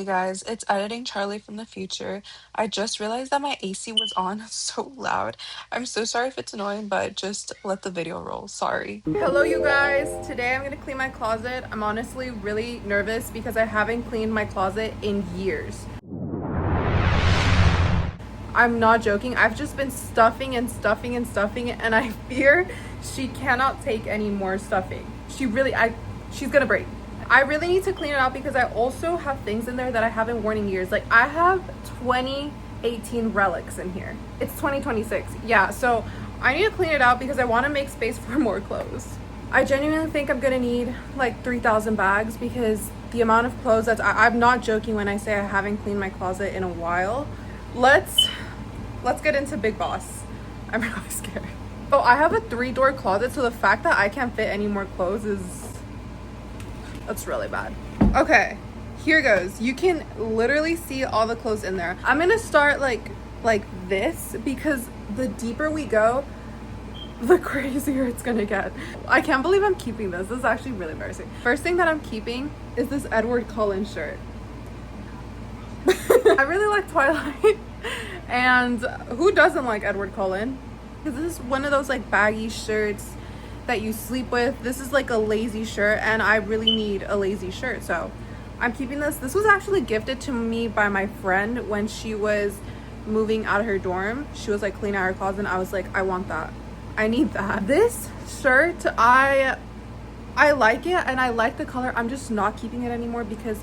Hey guys, it's editing Charlie from the future. I just realized that my AC was on so loud. I'm so sorry if it's annoying, but just let the video roll. Sorry. Hello you guys, today I'm gonna clean my closet. I'm honestly really nervous because I haven't cleaned my closet in years. I'm not joking, I've just been stuffing and stuffing and stuffing and I fear she cannot take any more stuffing. She's gonna break. I really need to clean it out because I also have things in there that I haven't worn in years. Like I have 2018 relics in here. It's 2026. Yeah, so I need to clean it out because I want to make space for more clothes. I genuinely think I'm gonna need like 3,000 bags because the amount of clothes I'm not joking when I say I haven't cleaned my closet in a while. Let's get into Big Boss. I'm really scared. Oh, I have a 3-door closet, so the fact that I can't fit any more clothes that's really bad. Okay, here goes. You can literally see all the clothes in there. I'm gonna start like this because the deeper we go, the crazier it's gonna get. I can't believe I'm keeping this. This is actually really embarrassing. First thing that I'm keeping is this Edward Cullen shirt. I really like Twilight. And who doesn't like Edward Cullen? Because this is one of those like baggy shirts that you sleep with. This is like a lazy shirt and I really need a lazy shirt, so I'm keeping this. This was actually gifted to me by my friend when she was moving out of her dorm. She was like cleaning out her closet and I was like, I want that, I need that. This shirt, I like it and I like the color. I'm just not keeping it anymore because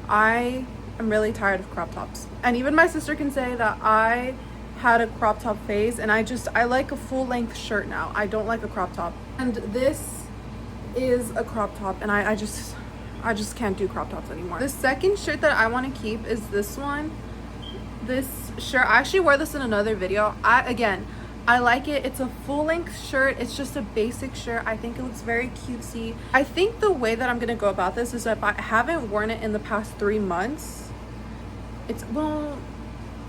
I am really tired of crop tops, and even my sister can say that I had a crop top phase and I like a full-length shirt now. I don't like a crop top, and this is a crop top and I just can't do crop tops anymore. The second shirt that I want to keep is this one. This shirt, I actually wore this in another video. I like it. It's a full-length shirt. It's just a basic shirt. I think it looks very cutesy. I think the way that I'm gonna go about this is that if I haven't worn it in the past 3 months, it's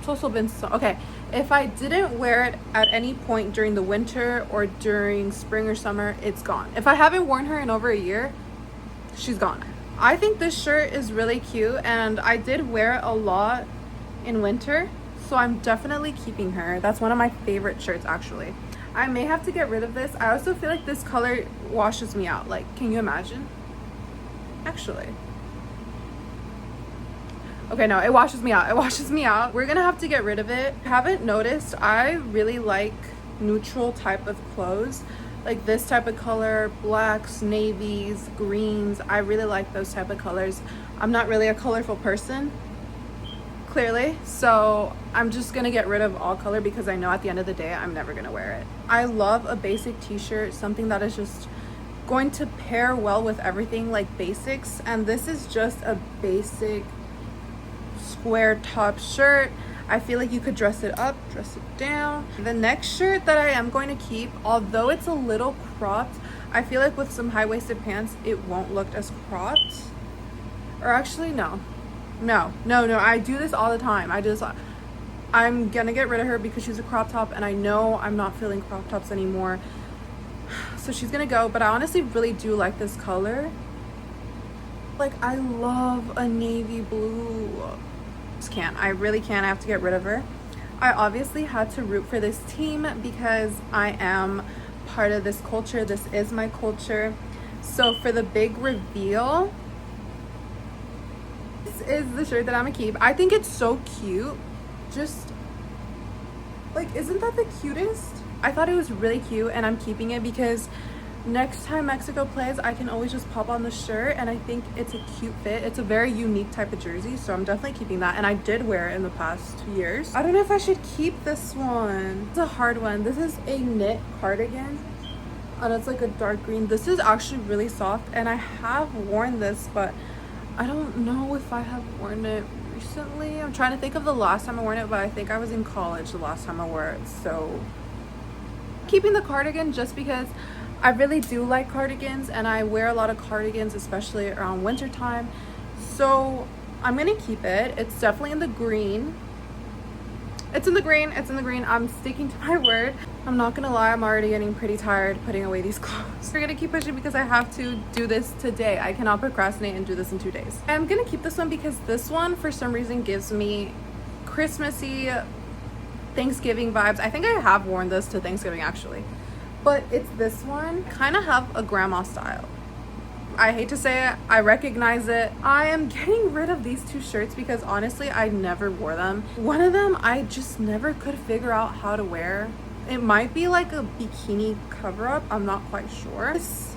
also been okay. If I didn't wear it at any point during the winter or during spring or summer, it's gone. If I haven't worn her in over a year, she's gone. I think this shirt is really cute and I did wear it a lot in winter, so I'm definitely keeping her. That's one of my favorite shirts actually. I may have to get rid of this. I also feel like this color washes me out. Like, can you imagine? Actually, okay, no, it washes me out. It washes me out. We're gonna have to get rid of it. Haven't noticed, I really like neutral type of clothes, like this type of color, blacks, navies, greens. I really like those type of colors. I'm not really a colorful person, clearly, so I'm just gonna get rid of all color because I know at the end of the day I'm never gonna wear it. I love a basic t-shirt, something that is just going to pair well with everything, like basics, and this is just a basic square top shirt. I feel like you could dress it up, dress it down. The next shirt that I am going to keep, although it's a little cropped, I feel like with some high-waisted pants it won't look as cropped. Or actually no, I do this all the time. I'm gonna get rid of her because she's a crop top and I know I'm not feeling crop tops anymore, so she's gonna go. But I honestly really do like this color. Like, I love a navy blue. I really can't. I have to get rid of her. I obviously had to root for this team because I am part of this culture. This is my culture. So for the big reveal, this is the shirt that I'm gonna keep. I think it's so cute. Just like, isn't that the cutest? I thought it was really cute and I'm keeping it because next time Mexico plays, I can always just pop on the shirt and I think it's a cute fit. It's a very unique type of jersey, so I'm definitely keeping that, and I did wear it in the past 2 years. I don't know if I should keep this one. It's a hard one. This is a knit cardigan and it's like a dark green. This is actually really soft and I have worn this, but I don't know if I have worn it recently. I'm trying to think of the last time I wore it, but I think I was in college the last time I wore it. So keeping the cardigan just because I really do like cardigans and I wear a lot of cardigans, especially around winter time. So I'm gonna keep it. It's definitely in the green. It's in the green. It's in the green. I'm sticking to my word. I'm not gonna lie, I'm already getting pretty tired putting away these clothes. We're gonna keep pushing because I have to do this today. I cannot procrastinate and do this in 2 days. I'm gonna keep this one because this one for some reason gives me Christmassy, Thanksgiving vibes. I think I have worn this to Thanksgiving actually, but it's this one. Kind of have a grandma style. I hate to say it, I recognize it. I am getting rid of these 2 shirts because honestly, I never wore them. One of them, I just never could figure out how to wear. It might be like a bikini cover up, I'm not quite sure. This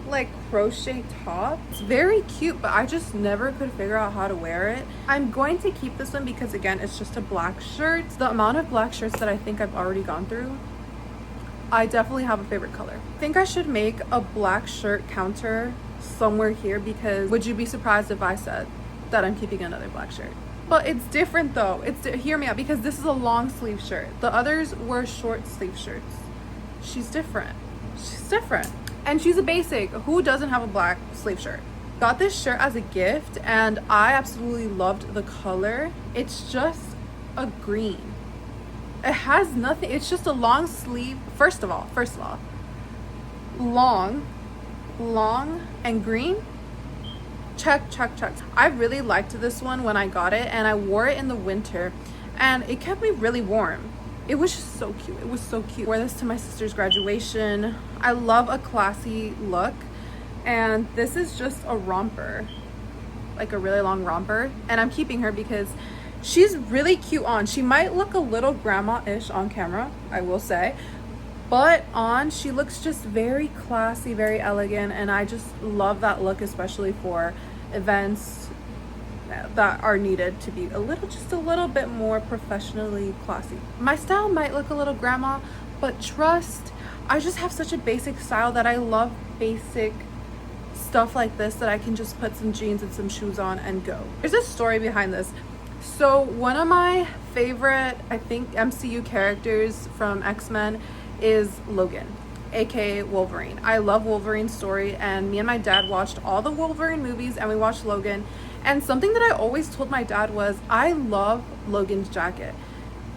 like crochet top, it's very cute, but I just never could figure out how to wear it. I'm going to keep this one because again, it's just a black shirt. The amount of black shirts that I think I've already gone through, I definitely have a favorite color. I think I should make a black shirt counter somewhere here because would you be surprised if I said that I'm keeping another black shirt? But it's different though. Hear me out, because this is a long sleeve shirt. The others were short sleeve shirts. She's different. She's different. And she's a basic. Who doesn't have a black sleeve shirt? Got this shirt as a gift and I absolutely loved the color. It's just a green. It has nothing. It's just a long sleeve. First of all, long and green. Check. I really liked this one when I got it and I wore it in the winter and it kept me really warm. It was just so cute. It was so cute. I wore this to my sister's graduation. I love a classy look, and this is just a romper, like a really long romper, and I'm keeping her because she's really cute on. She might look a little grandma-ish on camera, I will say, but on she looks just very classy, very elegant, and I just love that look, especially for events that are needed to be just a little bit more professionally classy. My style might look a little grandma, but trust, I just have such a basic style that I love basic stuff like this, that I can just put some jeans and some shoes on and go. There's a story behind this. So one of my favorite, I think, MCU characters from X-Men is Logan, aka Wolverine. I love Wolverine's story, and me and my dad watched all the Wolverine movies and we watched Logan. And something that I always told my dad was, I love Logan's jacket.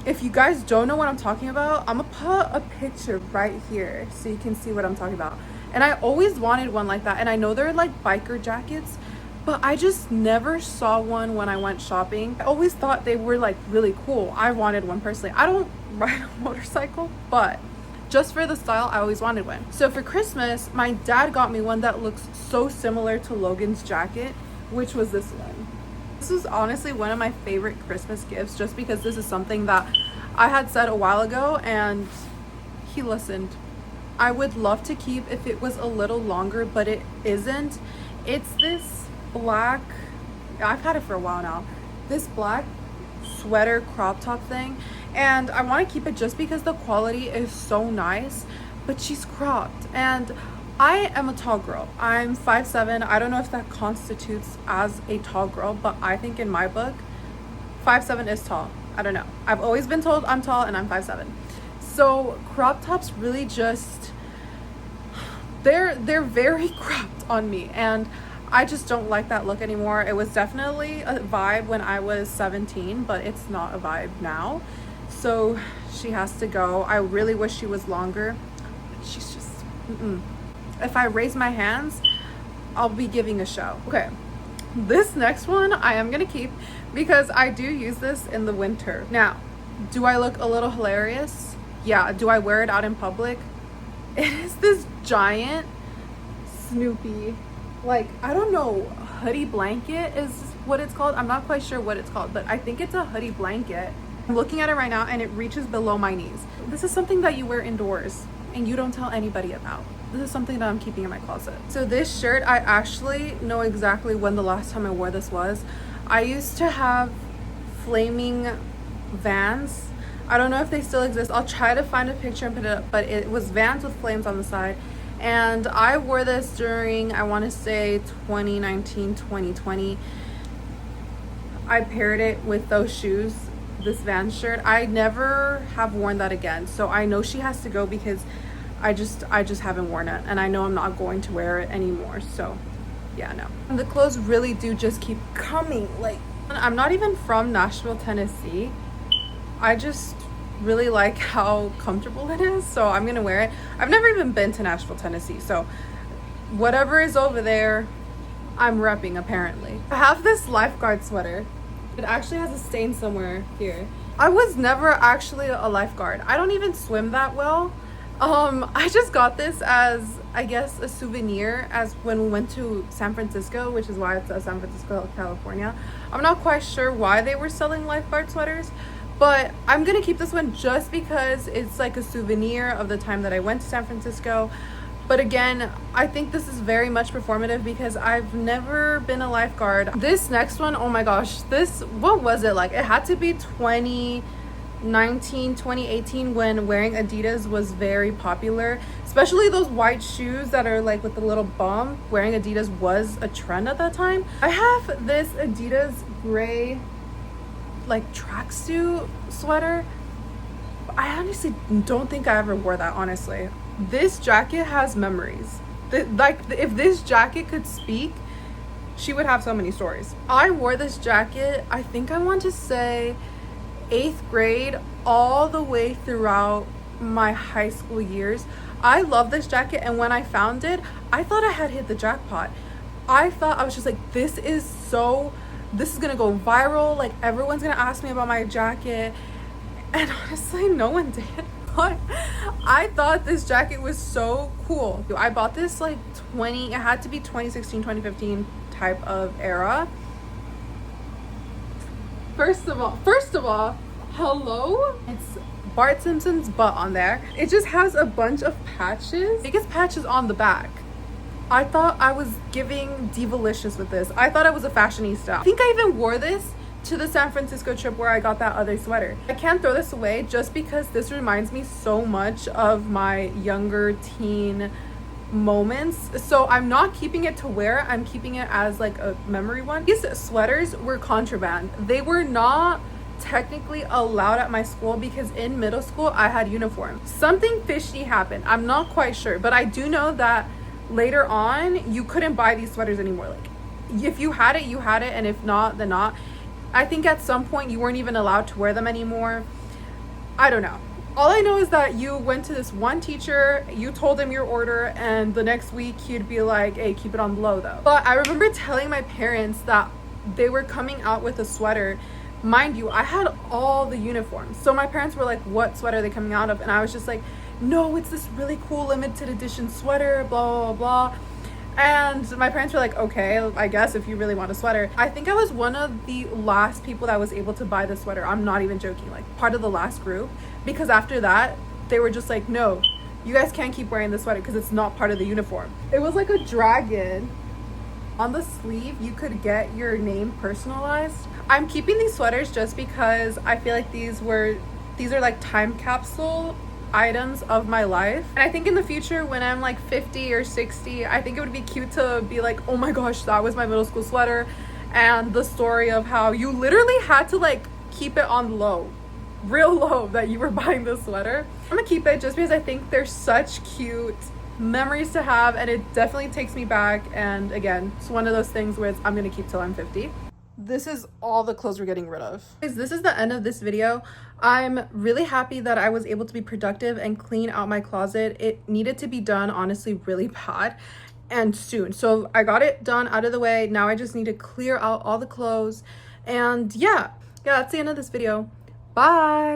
If you guys don't know what I'm talking about, I'm gonna put a picture right here so you can see what I'm talking about. And I always wanted one like that. And I know they're like biker jackets, but I just never saw one when I went shopping. I always thought they were like really cool. I wanted one personally. I don't ride a motorcycle, but just for the style, I always wanted one. So for Christmas, my dad got me one that looks so similar to Logan's jacket, which was this one. This was honestly one of my favorite Christmas gifts, just because this is something that I had said a while ago and he listened. I would love to keep if it was a little longer, but it isn't. It's this black, I've had it for a while now, this black sweater crop top thing, and I want to keep it just because the quality is so nice, but she's cropped and I am a tall girl. I'm 5'7". I don't know if that constitutes as a tall girl, but I think in my book 5'7" is tall. I don't know, I've always been told I'm tall and I'm 5'7". So crop tops really just, they're very cropped on me, and I just don't like that look anymore. It was definitely a vibe when I was 17, but it's not a vibe now. So she has to go. I really wish she was longer, but she's just, If I raise my hands, I'll be giving a show. Okay, this next one I am gonna keep because I do use this in the winter. Now, do I look a little hilarious? Yeah. Do I wear it out in public? It is this giant Snoopy, like, I don't know, hoodie blanket is what it's called. I'm not quite sure what it's called, but I think it's a hoodie blanket. I'm looking at it right now and it reaches below my knees. This is something that you wear indoors and you don't tell anybody about. This is something that I'm keeping in my closet. So this shirt, I actually know exactly when the last time I wore this was. I used to have flaming Vans. I don't know if they still exist. I'll try to find a picture and put it up, but it was Vans with flames on the side. And I wore this during, I want to say 2019, 2020. I paired it with those shoes, this Vans shirt. I never have worn that again. So I know she has to go because I just haven't worn it, and I know I'm not going to wear it anymore. So yeah, no. And the clothes really do just keep coming. Like, I'm not even from Nashville, Tennessee. I just really like how comfortable it is, so I'm gonna wear it. I've never even been to Nashville, Tennessee, so whatever is over there, I'm repping apparently. I have this lifeguard sweater. It actually has a stain somewhere here. I was never actually a lifeguard. I don't even swim that well. I just got this as, I guess, a souvenir as when we went to San Francisco, which is why it's San Francisco, California. I'm not quite sure why they were selling lifeguard sweaters, but I'm gonna keep this one just because it's like a souvenir of the time that I went to San Francisco. But again, I think this is very much performative because I've never been a lifeguard. This next one, oh my gosh, this, what was it like? It had to be 2019, 2018 when wearing Adidas was very popular. Especially those white shoes that are like with the little bump. Wearing Adidas was a trend at that time. I have this Adidas gray like tracksuit sweater. I honestly don't think I ever wore that, honestly. This jacket has memories. If this jacket could speak, she would have so many stories. I wore this jacket, I think I want to say 8th grade all the way throughout my high school years. I love this jacket, and when I found it, I thought I had hit the jackpot. I was just like, this is gonna go viral. Like, everyone's gonna ask me about my jacket. And honestly, no one did. But I thought this jacket was so cool. I bought this like it had to be 2016, 2015 type of era. First of all, hello? It's Bart Simpson's butt on there. It just has a bunch of patches. Biggest patches on the back. I thought I was giving Divalicious with this. I thought I was a fashionista. I think I even wore this to the San Francisco trip where I got that other sweater. I can't throw this away just because this reminds me so much of my younger teen moments. So I'm not keeping it to wear, I'm keeping it as like a memory one. These sweaters were contraband. They were not technically allowed at my school because in middle school I had uniform. Something fishy happened. I'm not quite sure, but I do know that later on you couldn't buy these sweaters anymore. Like, if you had it, you had it, and if not, then not. I think at some point you weren't even allowed to wear them anymore. I don't know. All I know is that you went to this one teacher, you told him your order, and the next week he'd be like, hey, keep it on the low though. But I remember telling my parents that they were coming out with a sweater. Mind you, I had all the uniforms. So my parents were like, what sweater are they coming out of? And I was just like, no, it's this really cool limited edition sweater, blah, blah, blah. And my parents were like, okay, I guess if you really want a sweater. I think I was one of the last people that was able to buy the sweater. I'm not even joking, like part of the last group, because after that they were just like, no, you guys can't keep wearing the sweater because it's not part of the uniform. It was like a dragon. On the sleeve you could get your name personalized. I'm keeping these sweaters just because I feel like these are like time capsule items of my life, and I think in the future when I'm like 50 or 60, I think it would be cute to be like, oh my gosh, that was my middle school sweater, and the story of how you literally had to like keep it on low, real low, that you were buying this sweater. I'm gonna keep it just because I think they're such cute memories to have, and it definitely takes me back. And again, it's one of those things where I'm gonna keep till I'm 50. This is all the clothes we're getting rid of. Guys, this is the end of this video. I'm really happy that I was able to be productive and clean out my closet. It needed to be done, honestly, really bad and soon. So I got it done, out of the way. Now I just need to clear out all the clothes. And yeah, that's the end of this video. Bye.